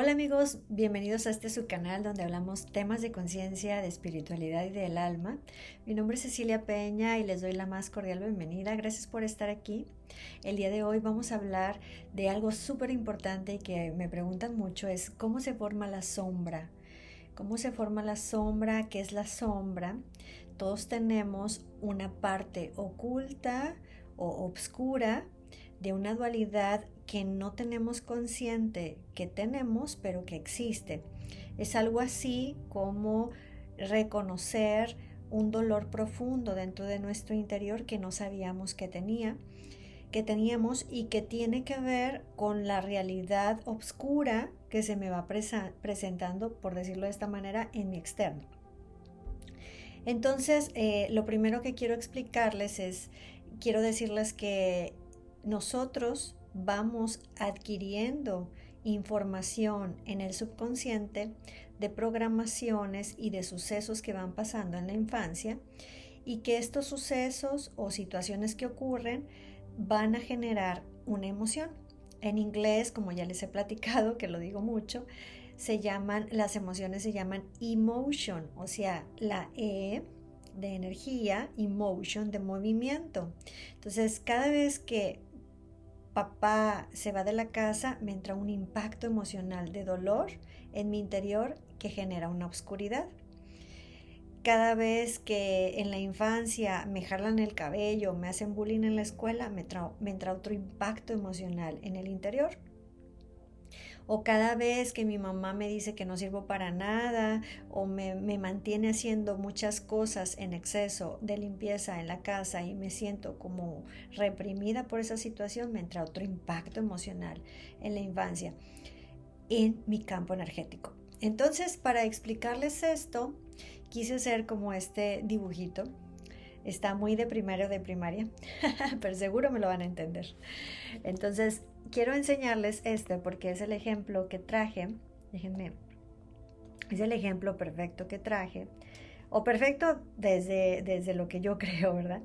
Hola amigos, bienvenidos a este su canal donde hablamos temas de conciencia, de espiritualidad y del alma. Mi nombre es Cecilia Peña y les doy la más cordial bienvenida. Gracias por estar aquí. El día de hoy vamos a hablar de algo súper importante y que me preguntan mucho, es cómo se forma la sombra. ¿Cómo se forma la sombra? ¿Qué es la sombra? Todos tenemos una parte oculta o obscura de una dualidad que no tenemos consciente que tenemos, pero que existe. Es algo así como reconocer un dolor profundo dentro de nuestro interior que no sabíamos que teníamos y que tiene que ver con la realidad oscura que se me va presentando, por decirlo de esta manera, en mi externo. Entonces, lo primero que quiero explicarles quiero decirles que nosotros vamos adquiriendo información en el subconsciente de programaciones y de sucesos que van pasando en la infancia y que estos sucesos o situaciones que ocurren van a generar una emoción. En inglés, como ya les he platicado, que lo digo mucho, las emociones se llaman emotion, o sea, la E de energía y motion de movimiento. Entonces, cada vez que papá se va de la casa, me entra un impacto emocional de dolor en mi interior que genera una oscuridad. Cada vez que en la infancia me jalan el cabello, me hacen bullying en la escuela, me entra otro impacto emocional en el interior. O cada vez que mi mamá me dice que no sirvo para nada o me mantiene haciendo muchas cosas en exceso de limpieza en la casa y me siento como reprimida por esa situación, me entra otro impacto emocional en la infancia, en mi campo energético. Entonces, para explicarles esto, quise hacer como este dibujito. Está muy de primaria o de primaria, pero seguro me lo van a entender. Entonces, quiero enseñarles porque es el ejemplo que traje. Es el ejemplo perfecto que traje. O perfecto desde lo que yo creo, ¿verdad?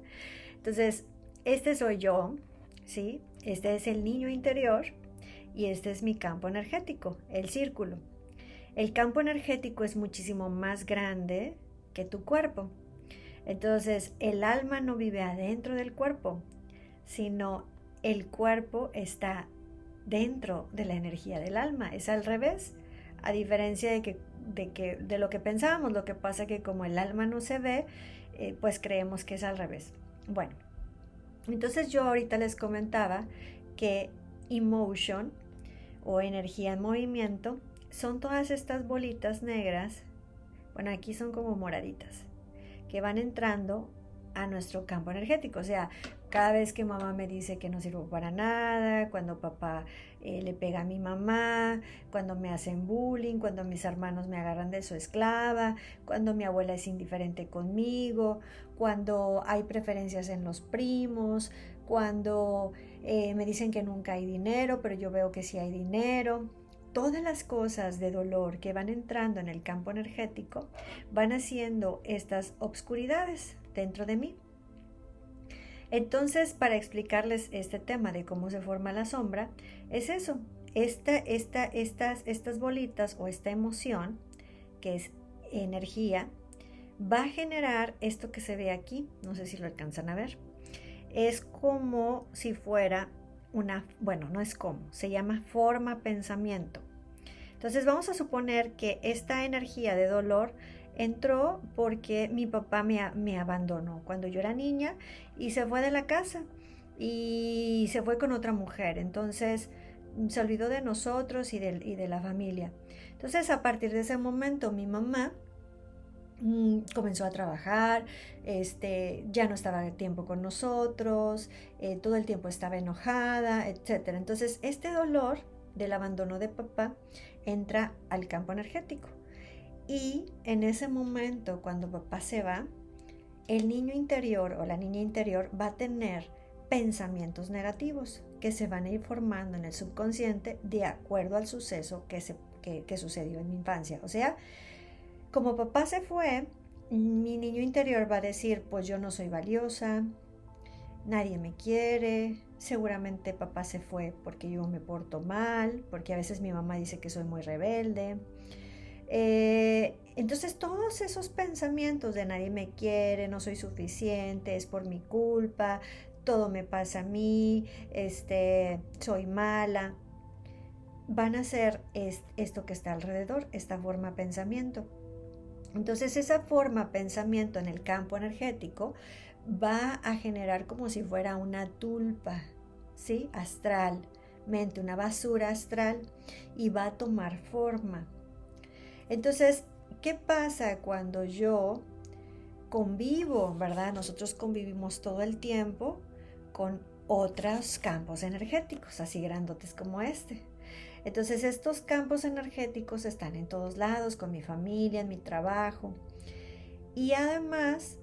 Entonces, este soy yo, ¿sí? Este es el niño interior y este es mi campo energético, el círculo. El campo energético es muchísimo más grande que tu cuerpo. Entonces, el alma no vive adentro del cuerpo, sino el cuerpo está dentro de la energía del alma. Es al revés, a diferencia de lo que pensábamos. Lo que pasa que como el alma no se ve, pues creemos que es al revés. Bueno, entonces yo ahorita les comentaba que emotion o energía en movimiento son todas estas bolitas negras, bueno, aquí son como moraditas, que van entrando a nuestro campo energético. O sea, cada vez que mamá me dice que no sirvo para nada, cuando papá le pega a mi mamá, cuando me hacen bullying, cuando mis hermanos me agarran de su esclava, cuando mi abuela es indiferente conmigo, cuando hay preferencias en los primos, cuando me dicen que nunca hay dinero, pero yo veo que sí hay dinero. Todas las cosas de dolor que van entrando en el campo energético van haciendo estas obscuridades dentro de mí. Entonces, para explicarles este tema de cómo se forma la sombra, es eso, estas bolitas o esta emoción, que es energía, va a generar esto que se ve aquí, no sé si lo alcanzan a ver. Es como si fuera no es como, se llama forma pensamiento. Entonces vamos a suponer que esta energía de dolor entró porque mi papá me abandonó cuando yo era niña y se fue de la casa y se fue con otra mujer. Entonces se olvidó de nosotros y de la familia. Entonces a partir de ese momento mi mamá comenzó a trabajar, ya no estaba de tiempo con nosotros, todo el tiempo estaba enojada, etcétera. Entonces este dolor del abandono de papá entra al campo energético y en ese momento, cuando papá se va, el niño interior o la niña interior va a tener pensamientos negativos que se van a ir formando en el subconsciente de acuerdo al suceso que sucedió en mi infancia. O sea, como papá se fue, mi niño interior va a decir, pues yo no soy valiosa, nadie me quiere, seguramente papá se fue porque yo me porto mal, porque a veces mi mamá dice que soy muy rebelde. Entonces todos esos pensamientos de nadie me quiere, no soy suficiente, es por mi culpa, todo me pasa a mí, soy mala, van a ser esto que está alrededor, esta forma de pensamiento. Entonces esa forma de pensamiento en el campo energético va a generar como si fuera una tulpa, ¿sí? Astralmente, una basura astral, y va a tomar forma. Entonces, ¿qué pasa cuando yo convivo, verdad? Nosotros convivimos todo el tiempo con otros campos energéticos, así grandotes como este. Entonces, estos campos energéticos están en todos lados, con mi familia, en mi trabajo. Y además,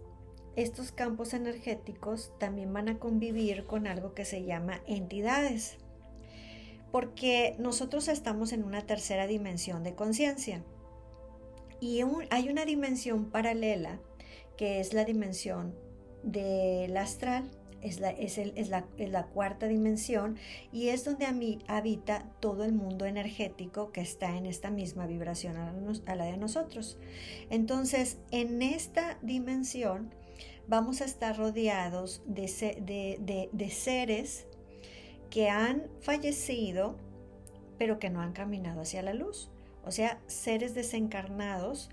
estos campos energéticos también van a convivir con algo que se llama entidades. Porque nosotros estamos en una tercera dimensión de conciencia. Y hay una dimensión paralela que es la dimensión del astral, es la cuarta dimensión, y es donde habita todo el mundo energético que está en esta misma vibración a la de nosotros. Entonces, en esta dimensión vamos a estar rodeados de seres que han fallecido, pero que no han caminado hacia la luz. O sea, seres desencarnados,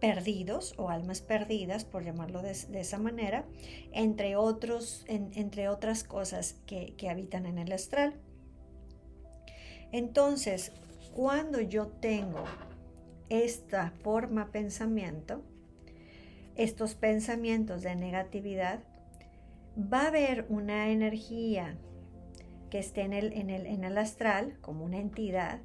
perdidos o almas perdidas, por llamarlo de esa manera, entre otras cosas que habitan en el astral. Entonces, cuando yo tengo esta forma de pensamiento, estos pensamientos de negatividad, va a haber una energía que esté en el astral, como una entidad,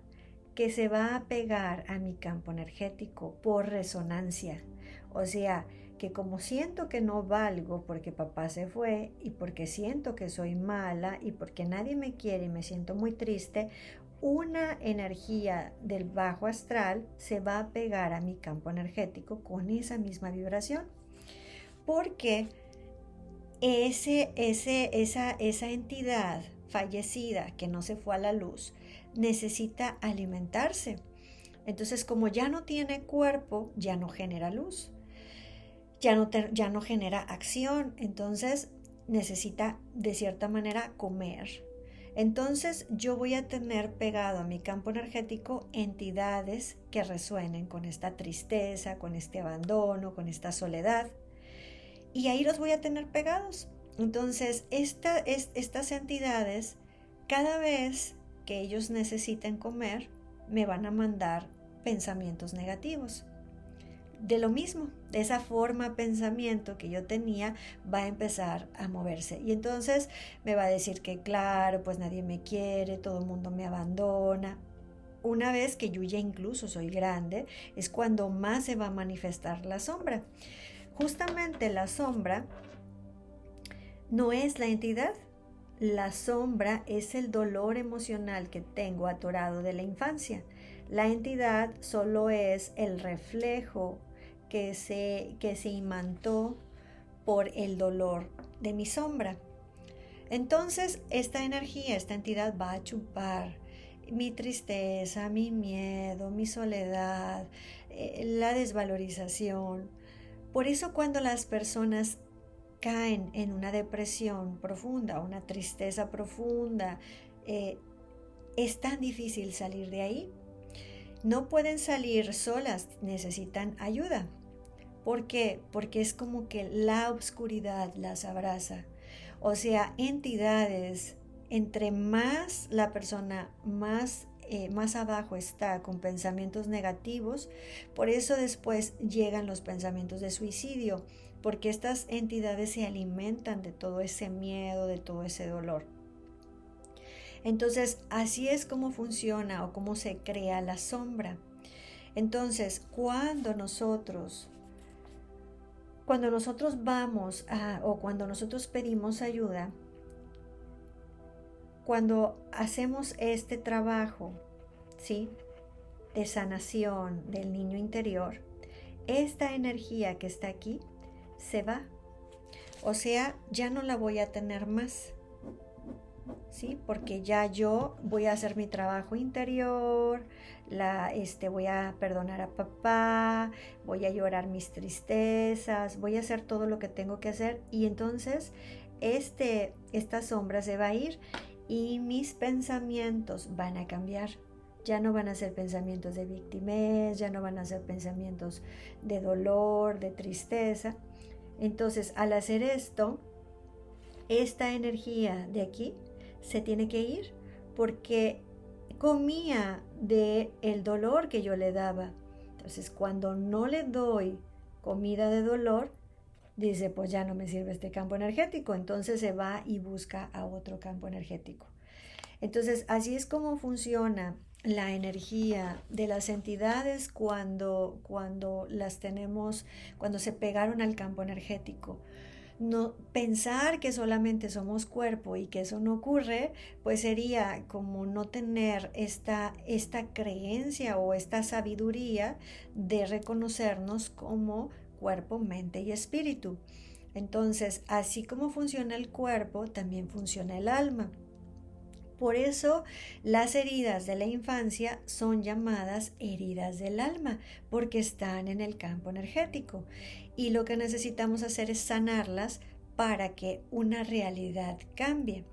que se va a pegar a mi campo energético por resonancia. O sea, que como siento que no valgo porque papá se fue, y porque siento que soy mala, y porque nadie me quiere y me siento muy triste, una energía del bajo astral se va a pegar a mi campo energético con esa misma vibración. Porque esa entidad fallecida que no se fue a la luz necesita alimentarse. Entonces, como ya no tiene cuerpo, ya no genera luz, ya no genera acción, entonces necesita de cierta manera comer. Entonces yo voy a tener pegado a mi campo energético entidades que resuenen con esta tristeza, con este abandono, con esta soledad, y ahí los voy a tener pegados. Entonces estas entidades, cada vez que ellos necesiten comer, me van a mandar pensamientos negativos. De lo mismo, de esa forma de pensamiento que yo tenía, va a empezar a moverse. Y entonces me va a decir que claro, pues nadie me quiere, todo el mundo me abandona. Una vez que yo ya incluso soy grande, es cuando más se va a manifestar la sombra. Justamente la sombra no es la entidad. La sombra es el dolor emocional que tengo atorado de la infancia. La entidad solo es el reflejo que se imantó por el dolor de mi sombra. Entonces, esta energía, esta entidad va a chupar mi tristeza, mi miedo, mi soledad, la desvalorización. Por eso cuando las personas caen en una depresión profunda, una tristeza profunda, es tan difícil salir de ahí. No pueden salir solas, necesitan ayuda. ¿Por qué? Porque es como que la oscuridad las abraza. O sea, entidades, entre más la persona más abajo está con pensamientos negativos, por eso después llegan los pensamientos de suicidio, porque estas entidades se alimentan de todo ese miedo, de todo ese dolor. Entonces, así es como funciona o cómo se crea la sombra. Entonces, cuando nosotros vamos o cuando nosotros pedimos ayuda, cuando hacemos este trabajo, ¿sí?, de sanación del niño interior, esta energía que está aquí se va. O sea, ya no la voy a tener más. ¿sí? Porque ya yo voy a hacer mi trabajo interior, voy a perdonar a papá, voy a llorar mis tristezas, voy a hacer todo lo que tengo que hacer y entonces esta sombra se va a ir y mis pensamientos van a cambiar. Ya no van a ser pensamientos de victimez, ya no van a ser pensamientos de dolor, de tristeza. Entonces, al hacer esto, esta energía de aquí se tiene que ir porque comía de el dolor que yo le daba. Entonces, cuando no le doy comida de dolor, dice, pues ya no me sirve este campo energético, entonces se va y busca a otro campo energético. Entonces, así es como funciona la energía de las entidades cuando las tenemos, cuando se pegaron al campo energético. No pensar que solamente somos cuerpo y que eso no ocurre, pues sería como no tener esta creencia o esta sabiduría de reconocernos como cuerpo, mente y espíritu. Entonces, así como funciona el cuerpo, también funciona el alma. Por eso las heridas de la infancia son llamadas heridas del alma, porque están en el campo energético. Y lo que necesitamos hacer es sanarlas para que una realidad cambie.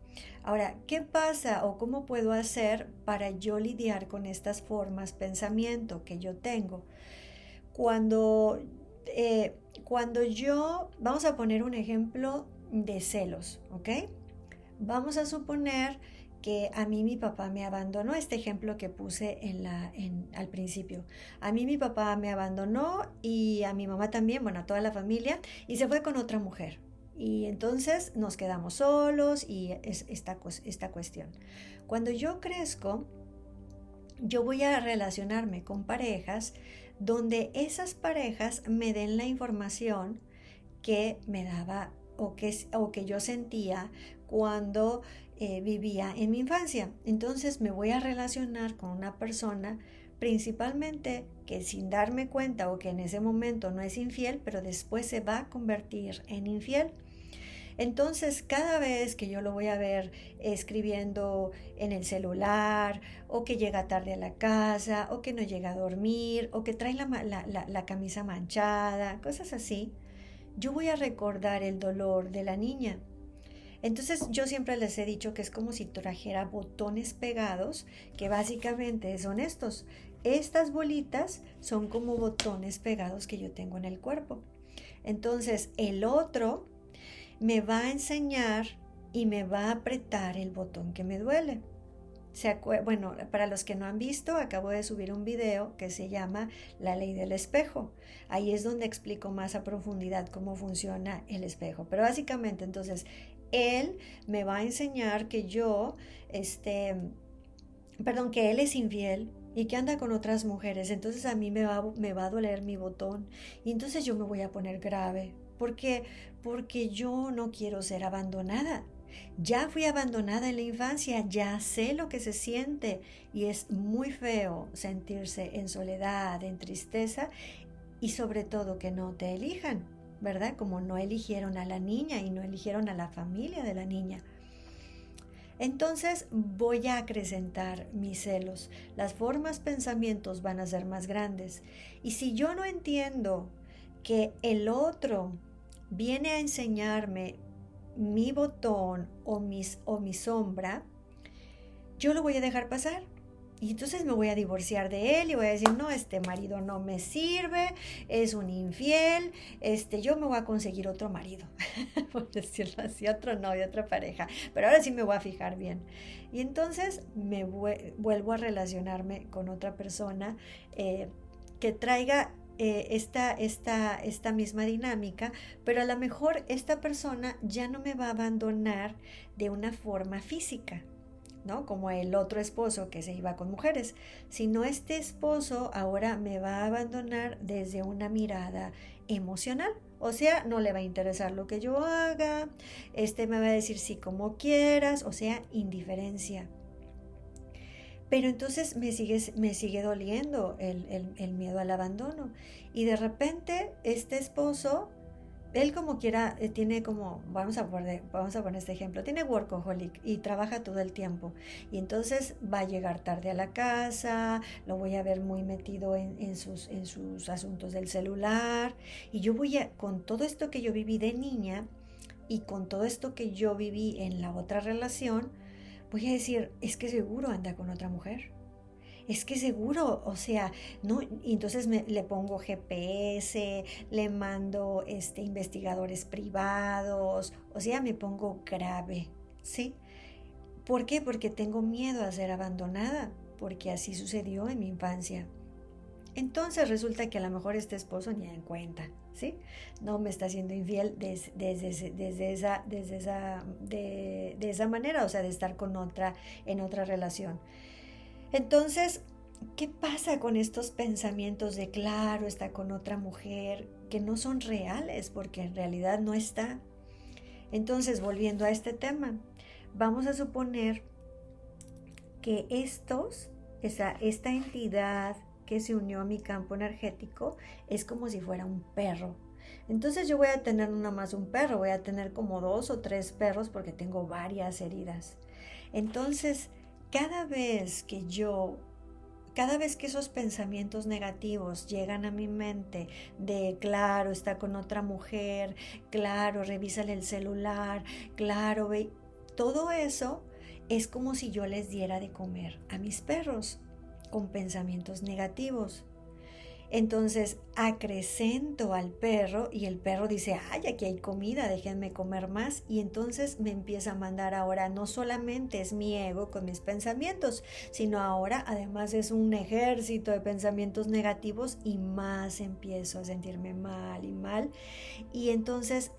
Ahora, ¿qué pasa o cómo puedo hacer para yo lidiar con estas formas pensamiento que yo tengo? Cuando, cuando yo, vamos a poner un ejemplo de celos, ¿ok? Vamos a suponer que a mí mi papá me abandonó, este ejemplo que puse al principio. A mí mi papá me abandonó y a mi mamá también, bueno, a toda la familia, y se fue con otra mujer. Y entonces nos quedamos solos y es esta cuestión. Cuando yo crezco, yo voy a relacionarme con parejas donde esas parejas me den la información que me daba o que yo sentía cuando vivía en mi infancia. Entonces me voy a relacionar con una persona principalmente que sin darme cuenta o que en ese momento no es infiel, pero después se va a convertir en infiel. Entonces, cada vez que yo lo voy a ver escribiendo en el celular, o que llega tarde a la casa, o que no llega a dormir, o que trae la camisa manchada, cosas así, yo voy a recordar el dolor de la niña. Entonces yo siempre les he dicho que es como si trajera botones pegados, que básicamente son estos. Estas bolitas son como botones pegados que yo tengo en el cuerpo. Entonces el otro me va a enseñar y me va a apretar el botón que me duele. Bueno, para los que no han visto, acabo de subir un video que se llama La ley del espejo. Ahí es donde explico más a profundidad cómo funciona el espejo. Pero básicamente, entonces, él me va a enseñar que que él es infiel y que anda con otras mujeres. Entonces a mí me va a doler mi botón y entonces yo me voy a poner grave. ¿Por qué? Porque yo no quiero ser abandonada. Ya fui abandonada en la infancia, ya sé lo que se siente y es muy feo sentirse en soledad, en tristeza y sobre todo que no te elijan, ¿verdad? Como no eligieron a la niña y no eligieron a la familia de la niña. Entonces voy a acrecentar mis celos. Las formas pensamientos van a ser más grandes. Y si yo no entiendo que el otro viene a enseñarme mi botón o mi sombra, yo lo voy a dejar pasar. Y entonces me voy a divorciar de él y voy a decir, no, este marido no me sirve, es un infiel, yo me voy a conseguir otro marido, por decirlo así, otro novio, otra pareja, pero ahora sí me voy a fijar bien. Y entonces vuelvo a relacionarme con otra persona que traiga esta misma dinámica, pero a lo mejor esta persona ya no me va a abandonar de una forma física, ¿no? Como el otro esposo que se iba con mujeres, sino este esposo ahora me va a abandonar desde una mirada emocional. O sea, no le va a interesar lo que yo haga, me va a decir sí como quieras, o sea, indiferencia. Pero entonces me sigue doliendo el miedo al abandono. Y de repente este esposo él como quiera tiene como, vamos a poner este ejemplo, tiene workaholic y trabaja todo el tiempo y entonces va a llegar tarde a la casa, lo voy a ver muy metido en sus asuntos del celular y yo con todo esto que yo viví de niña y con todo esto que yo viví en la otra relación, voy a decir, es que seguro anda con otra mujer. Es que seguro, o sea, no, y entonces le pongo GPS, le mando investigadores privados, o sea, me pongo grave, ¿sí? ¿Por qué? Porque tengo miedo a ser abandonada, porque así sucedió en mi infancia. Entonces resulta que a lo mejor este esposo ni en cuenta, ¿sí? No me está siendo infiel de esa manera, o sea, de estar con otra en otra relación. Entonces, ¿qué pasa con estos pensamientos de claro, está con otra mujer, que no son reales, porque en realidad no está? Entonces, volviendo a este tema, vamos a suponer que esta entidad que se unió a mi campo energético es como si fuera un perro. Entonces yo voy a tener no nada más un perro, voy a tener como 2 o 3 perros porque tengo varias heridas. Entonces, cada vez que yo cada vez que esos pensamientos negativos llegan a mi mente de claro, está con otra mujer, claro, revísale el celular, claro, ve, todo eso es como si yo les diera de comer a mis perros con pensamientos negativos. Entonces acrecento al perro y el perro dice, ay, aquí hay comida, déjenme comer más. Y entonces me empieza a mandar ahora, no solamente es mi ego con mis pensamientos, sino ahora además es un ejército de pensamientos negativos y más empiezo a sentirme mal y mal. Y entonces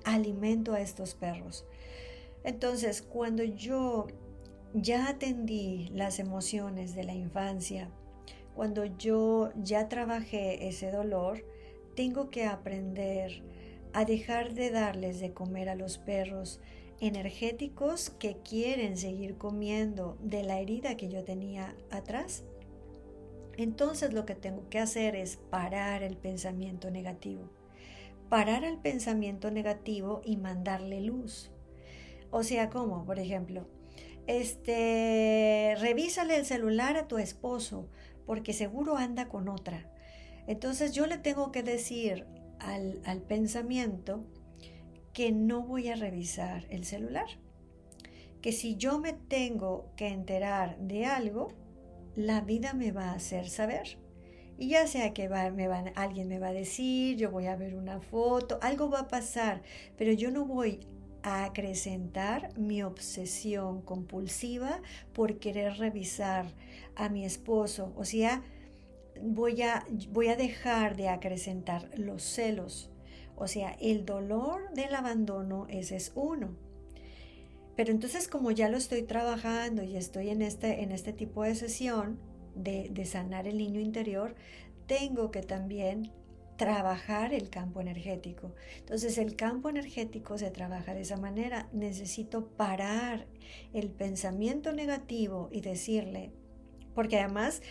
alimento a estos perros. Entonces cuando yo ya atendí las emociones de la infancia, cuando yo ya trabajé ese dolor, tengo que aprender a dejar de darles de comer a los perros energéticos que quieren seguir comiendo de la herida que yo tenía atrás. Entonces lo que tengo que hacer es parar el pensamiento negativo. Parar el pensamiento negativo y mandarle luz. O sea, ¿cómo? Por ejemplo, revísale el celular a tu esposo porque seguro anda con otra. Entonces yo le tengo que decir al pensamiento que no voy a revisar el celular, que si yo me tengo que enterar de algo, la vida me va a hacer saber. Y ya sea que alguien me va a decir, yo voy a ver una foto, algo va a pasar, pero yo no voy a acrecentar mi obsesión compulsiva por querer revisar a mi esposo. O sea, voy a dejar de acrecentar los celos. O sea, el dolor del abandono, ese es uno. Pero entonces como ya lo estoy trabajando y estoy en este tipo de sesión de sanar el niño interior, tengo que también trabajar el campo energético. Entonces el campo energético se trabaja de esa manera. Necesito parar el pensamiento negativo y decirle, porque además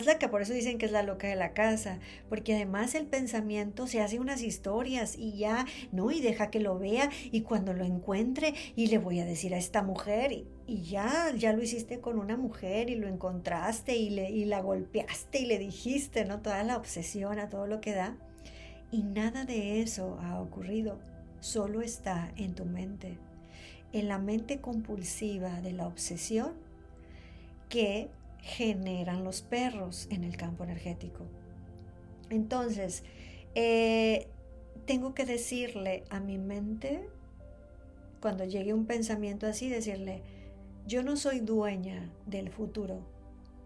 la que por eso dicen que es la loca de la casa, porque además el pensamiento se hace unas historias y ya, no, y deja que lo vea y cuando lo encuentre y le voy a decir a esta mujer y ya lo hiciste con una mujer y lo encontraste y la golpeaste y le dijiste, ¿no? Toda la obsesión a todo lo que da y nada de eso ha ocurrido, solo está en tu mente, en la mente compulsiva de la obsesión que generan los perros en el campo energético. Entonces, tengo que decirle a mi mente, cuando llegue un pensamiento así, decirle, yo no soy dueña del futuro,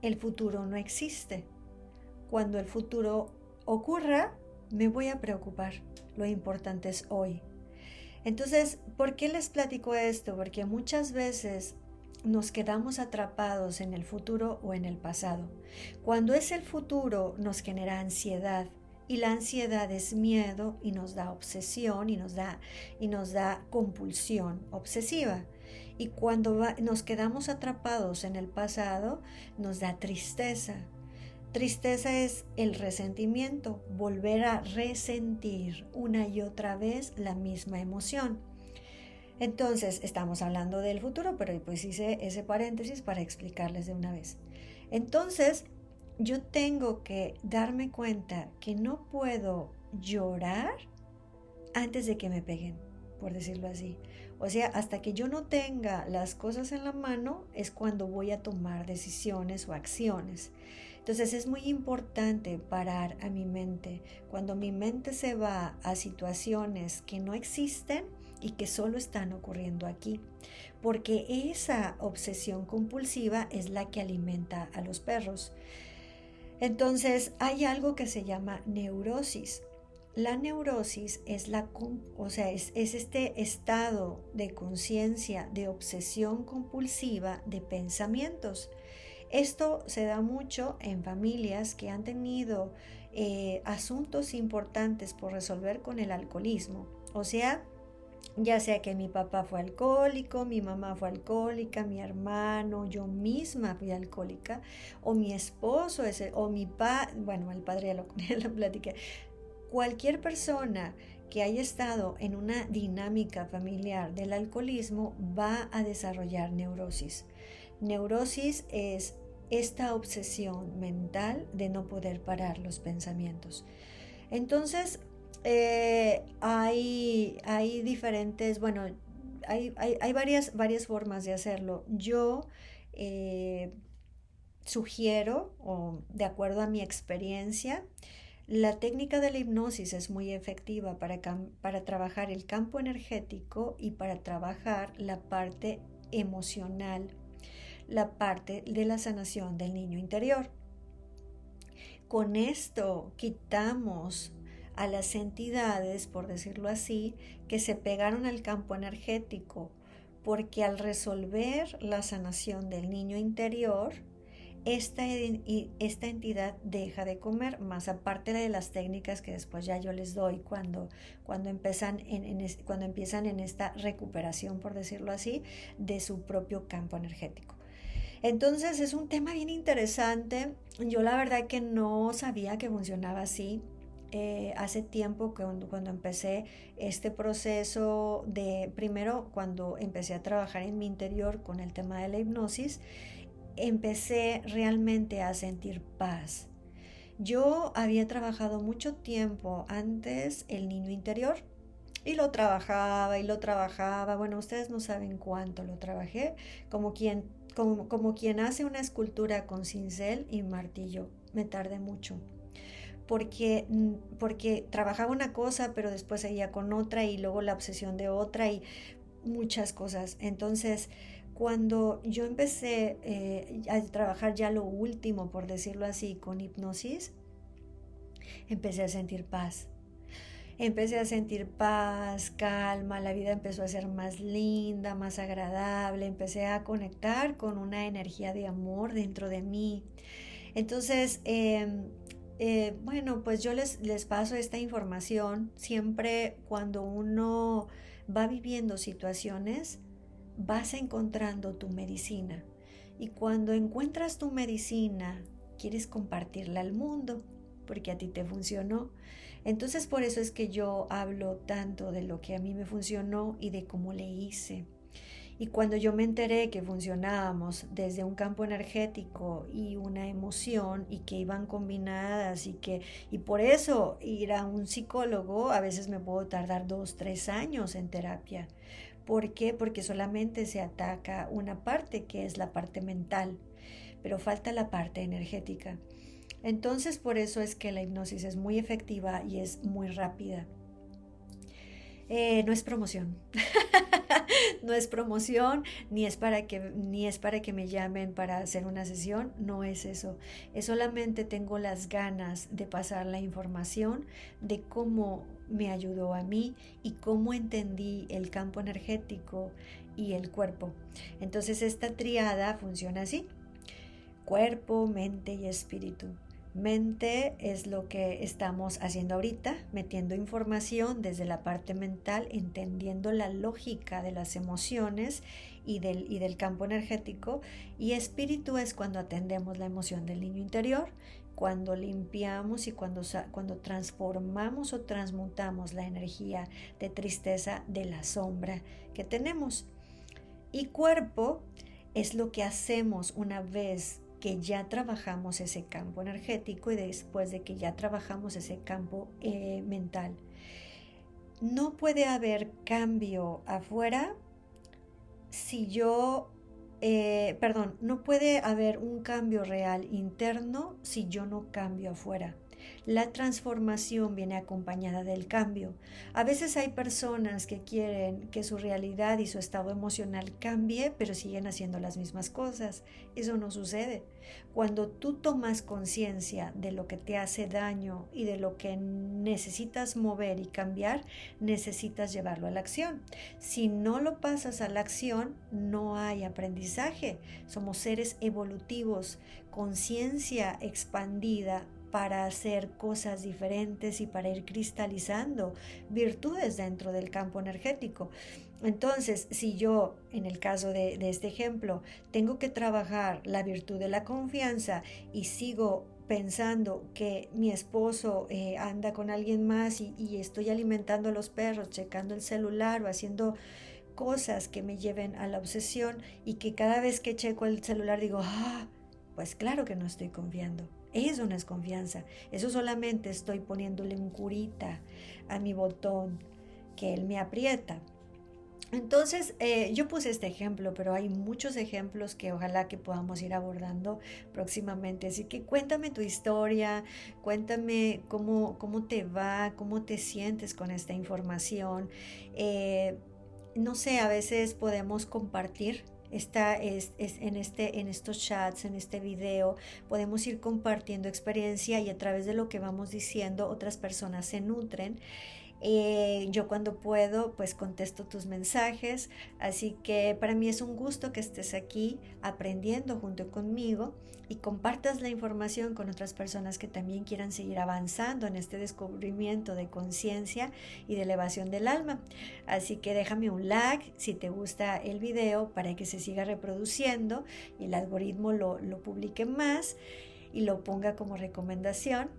el futuro no existe. Cuando el futuro ocurra, me voy a preocupar, lo importante es hoy. Entonces, ¿por qué les platico esto? Porque muchas veces nos quedamos atrapados en el futuro o en el pasado. Cuando es el futuro nos genera ansiedad y la ansiedad es miedo y nos da obsesión y nos da compulsión obsesiva. Y cuando nos quedamos atrapados en el pasado nos da tristeza. Tristeza es el resentimiento, volver a resentir una y otra vez la misma emoción. Entonces, estamos hablando del futuro, pero pues hice ese paréntesis para explicarles de una vez. Entonces, yo tengo que darme cuenta que no puedo llorar antes de que me peguen, por decirlo así. O sea, hasta que yo no tenga las cosas en la mano es cuando voy a tomar decisiones o acciones. Entonces es muy importante parar a mi mente. Cuando mi mente se va a situaciones que no existen y que solo están ocurriendo aquí, porque esa obsesión compulsiva es la que alimenta a los perros. Entonces hay algo que se llama neurosis. La neurosis es es este estado de conciencia, de obsesión compulsiva de pensamientos. Esto se da mucho en familias que han tenido asuntos importantes por resolver con el alcoholismo. O sea, ya sea que mi papá fue alcohólico, mi mamá fue alcohólica, mi hermano, yo misma fui alcohólica, o mi esposo, o mi padre, bueno, el padre ya lo platiqué. Cualquier persona que haya estado en una dinámica familiar del alcoholismo va a desarrollar neurosis. Neurosis es esta obsesión mental de no poder parar los pensamientos. Entonces, hay diferentes, bueno, hay varias formas de hacerlo. Yo sugiero, o de acuerdo a mi experiencia, la técnica de la hipnosis es muy efectiva para trabajar el campo energético y para trabajar la parte emocional, la parte de la sanación del niño interior. Con esto quitamos a las entidades, por decirlo así, que se pegaron al campo energético, porque al resolver la sanación del niño interior, esta entidad deja de comer, más aparte de las técnicas que después ya yo les doy cuando empiezan en esta recuperación, por decirlo así, de su propio campo energético. Entonces es un tema bien interesante. Yo la verdad que no sabía que funcionaba así. Hace tiempo cuando empecé este proceso primero cuando empecé a trabajar en mi interior con el tema de la hipnosis, empecé realmente a sentir paz. Yo había trabajado mucho tiempo antes el niño interior y lo trabajaba y lo trabajaba. Bueno, ustedes no saben cuánto lo trabajé, como quien hace una escultura con cincel y martillo. Me tardé mucho. Porque trabajaba una cosa, pero después seguía con otra y luego la obsesión de otra y muchas cosas. Entonces, cuando yo empecé a trabajar ya lo último, por decirlo así, con hipnosis, empecé a sentir paz. Empecé a sentir paz, calma, la vida empezó a ser más linda, más agradable, empecé a conectar con una energía de amor dentro de mí. Entonces, bueno, pues yo les paso esta información siempre cuando uno va viviendo situaciones, vas encontrando tu medicina. Y cuando encuentras tu medicina, quieres compartirla al mundo, porque a ti te funcionó. Entonces por eso es que yo hablo tanto de lo que a mí me funcionó y de cómo le hice. Y cuando yo me enteré que funcionábamos desde un campo energético y una emoción y que iban combinadas y por eso ir a un psicólogo a veces me puedo tardar 2, 3 años en terapia. ¿Por qué? Porque solamente se ataca una parte que es la parte mental, pero falta la parte energética. Entonces por eso es que la hipnosis es muy efectiva y es muy rápida. No es promoción. No es promoción, ni es para que me llamen para hacer una sesión, no es eso. Es solamente tengo las ganas de pasar la información de cómo me ayudó a mí y cómo entendí el campo energético y el cuerpo. Entonces esta triada funciona así: cuerpo, mente y espíritu. Mente es lo que estamos haciendo ahorita, metiendo información desde la parte mental, entendiendo la lógica de las emociones y del campo energético. Y espíritu es cuando atendemos la emoción del niño interior, cuando limpiamos y cuando transformamos o transmutamos la energía de tristeza de la sombra que tenemos. Y cuerpo es lo que hacemos una vez que ya trabajamos ese campo energético y después de que ya trabajamos ese campo mental. No puede haber cambio afuera si yo, no puede haber un cambio real interno si yo no cambio afuera. La transformación viene acompañada del cambio. A veces hay personas que quieren que su realidad y su estado emocional cambie, pero siguen haciendo las mismas cosas. Eso no sucede. Cuando tú tomas conciencia de lo que te hace daño y de lo que necesitas mover y cambiar, necesitas llevarlo a la acción. Si no lo pasas a la acción, no hay aprendizaje. Somos seres evolutivos, conciencia expandida para hacer cosas diferentes y para ir cristalizando virtudes dentro del campo energético. Entonces, si yo, en el caso de este ejemplo, tengo que trabajar la virtud de la confianza y sigo pensando que mi esposo anda con alguien más y estoy alimentando a los perros, checando el celular o haciendo cosas que me lleven a la obsesión y que cada vez que checo el celular digo, pues claro que no estoy confiando. Eso no es confianza. Eso solamente estoy poniéndole un curita a mi botón que él me aprieta. Entonces, yo puse este ejemplo, pero hay muchos ejemplos que ojalá que podamos ir abordando próximamente. Así que cuéntame tu historia, cuéntame cómo te va, cómo te sientes con esta información. No sé, a veces podemos compartir en estos chats, en este video, podemos ir compartiendo experiencia y a través de lo que vamos diciendo otras personas se nutren. Yo cuando puedo pues contesto tus mensajes, así que para mí es un gusto que estés aquí aprendiendo junto conmigo y compartas la información con otras personas que también quieran seguir avanzando en este descubrimiento de conciencia y de elevación del alma. Así que déjame un like si te gusta el video para que se siga reproduciendo y el algoritmo lo publique más y lo ponga como recomendación.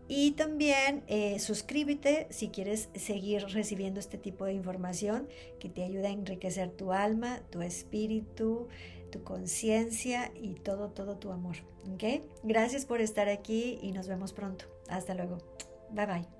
Y también suscríbete si quieres seguir recibiendo este tipo de información que te ayuda a enriquecer tu alma, tu espíritu, tu conciencia y todo tu amor. ¿Ok? Gracias por estar aquí y nos vemos pronto. Hasta luego. Bye bye.